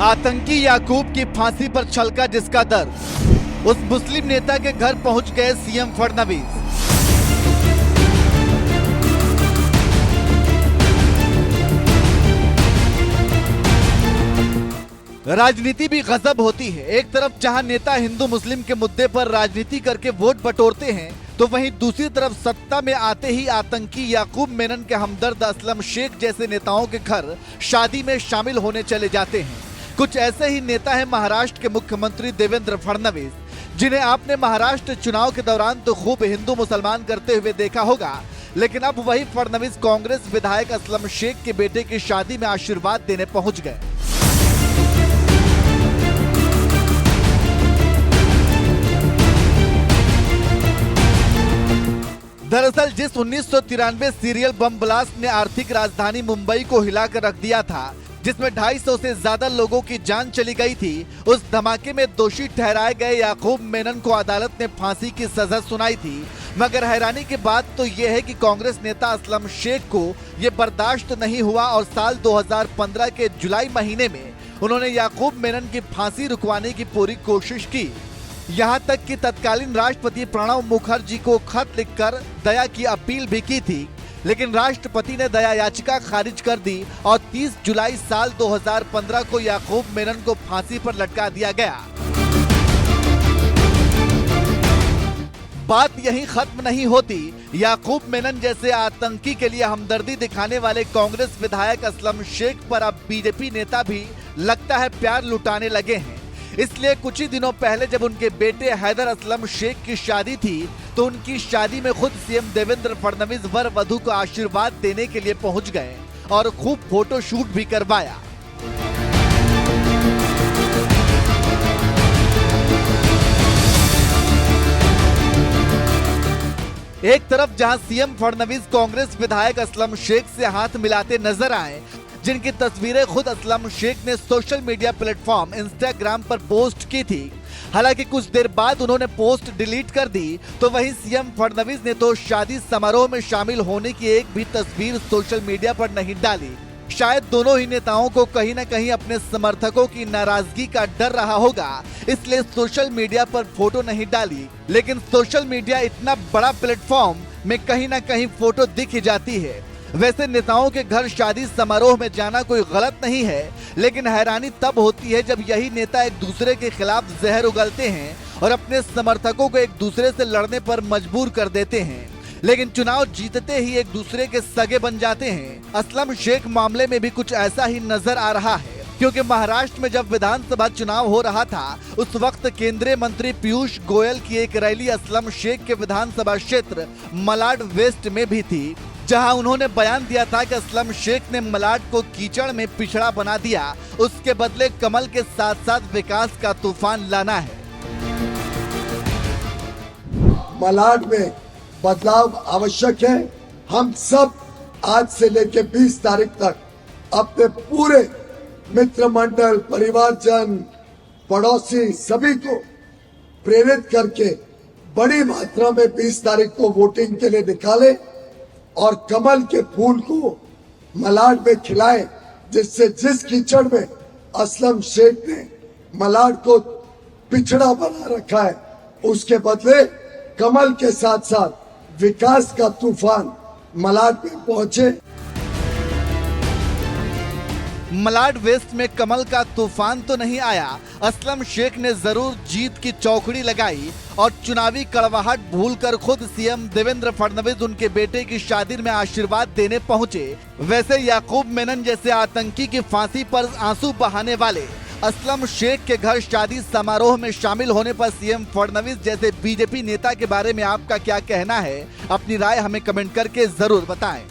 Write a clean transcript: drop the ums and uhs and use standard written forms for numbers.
आतंकी याकूब की फांसी पर छलका जिसका दर्द, उस मुस्लिम नेता के घर पहुंच गए सीएम फडणवीस। राजनीति भी गजब होती है। एक तरफ जहां नेता हिंदू मुस्लिम के मुद्दे पर राजनीति करके वोट बटोरते हैं, तो वहीं दूसरी तरफ सत्ता में आते ही आतंकी याकूब मेनन के हमदर्द असलम शेख जैसे नेताओं के घर शादी में शामिल होने चले जाते हैं। कुछ ऐसे ही नेता हैं महाराष्ट्र के मुख्यमंत्री देवेंद्र फडणवीस, जिन्हें आपने महाराष्ट्र चुनाव के दौरान तो खूब हिंदू मुसलमान करते हुए देखा होगा, लेकिन अब वही फडणवीस कांग्रेस विधायक असलम शेख के बेटे की शादी में आशीर्वाद देने पहुंच गए। दरअसल जिस 1993 सीरियल बम ब्लास्ट ने आर्थिक राजधानी मुंबई को हिलाकर रख दिया था, जिसमें 250 से ज्यादा लोगों की जान चली गई थी, उस धमाके में दोषी ठहराए गए याकूब मेनन को अदालत ने फांसी की सजा सुनाई थी। मगर हैरानी की बात तो यह है कि कांग्रेस नेता असलम शेख को ये बर्दाश्त नहीं हुआ और साल 2015 के जुलाई महीने में उन्होंने याकूब मेनन की फांसी रुकवाने की पूरी कोशिश की। यहाँ तक कि तत्कालीन राष्ट्रपति प्रणब मुखर्जी को खत लिखकर दया की अपील भी की थी, लेकिन राष्ट्रपति ने दया याचिका खारिज कर दी और 30 जुलाई साल 2015 को याकूब मेनन को फांसी पर लटका दिया गया। बात यहीं खत्म नहीं होती। याकूब मेनन जैसे आतंकी के लिए हमदर्दी दिखाने वाले कांग्रेस विधायक असलम शेख पर अब बीजेपी नेता भी लगता है प्यार लुटाने लगे हैं। इसलिए कुछ ही दिनों पहले जब उनके बेटे हैदर असलम शेख की शादी थी, तो उनकी शादी में खुद सीएम देवेंद्र फडणवीस वर वधू को आशीर्वाद देने के लिए पहुंच गए और खूब फोटो शूट भी करवाया। एक तरफ जहां सीएम फडणवीस कांग्रेस विधायक असलम शेख से हाथ मिलाते नजर आए, जिनकी तस्वीरें खुद असलम शेख ने सोशल मीडिया प्लेटफॉर्म इंस्टाग्राम पर पोस्ट की थी। हालांकि कुछ देर बाद उन्होंने पोस्ट डिलीट कर दी, तो वहीं सीएम फडणवीस ने तो शादी समारोह में शामिल होने की एक भी तस्वीर सोशल मीडिया पर नहीं डाली। शायद दोनों ही नेताओं को कहीं न कहीं अपने समर्थकों की नाराजगी का डर रहा होगा, इसलिए सोशल मीडिया पर फोटो नहीं डाली। लेकिन सोशल मीडिया इतना बड़ा प्लेटफॉर्म में कहीं न कहीं फोटो दिख ही जाती है। वैसे नेताओं के घर शादी समारोह में जाना कोई गलत नहीं है, लेकिन हैरानी तब होती है जब यही नेता एक दूसरे के खिलाफ जहर उगलते हैं और अपने समर्थकों को एक दूसरे से लड़ने पर मजबूर कर देते हैं, लेकिन चुनाव जीतते ही एक दूसरे के सगे बन जाते हैं। असलम शेख मामले में भी कुछ ऐसा ही नजर आ रहा है, क्योंकि महाराष्ट्र में जब विधानसभा चुनाव हो रहा था, उस वक्त केंद्रीय मंत्री पीयूष गोयल की एक रैली असलम शेख के विधानसभा क्षेत्र मलाड वेस्ट में भी थी, जहां उन्होंने बयान दिया था कि असलम शेख ने मलाड को कीचड़ में पिछड़ा बना दिया, उसके बदले कमल के साथ साथ विकास का तूफान लाना है। मलाड में बदलाव आवश्यक है। हम सब आज से लेकर 20 तारीख तक अपने पूरे मित्र मंडल, परिवारजन, पड़ोसी सभी को प्रेरित करके बड़ी मात्रा में 20 तारीख को वोटिंग के लिए निकाले और कमल के फूल को मलाड में खिलाएं, जिससे जिस कीचड़ में असलम शेख ने मलाड को पिछड़ा बना रखा है, उसके बदले कमल के साथ साथ विकास का तूफान मलाड में पहुंचे। मलाड वेस्ट में कमल का तूफान तो नहीं आया, असलम शेख ने जरूर जीत की चौकड़ी लगाई और चुनावी कड़वाहट भूलकर खुद सीएम देवेंद्र फडणवीस उनके बेटे की शादी में आशीर्वाद देने पहुंचे। वैसे याकूब मेनन जैसे आतंकी की फांसी पर आंसू बहाने वाले असलम शेख के घर शादी समारोह में शामिल होने पर सीएम फडणवीस जैसे बीजेपी नेता के बारे में आपका क्या कहना है? अपनी राय हमें कमेंट करके जरूर बताएं।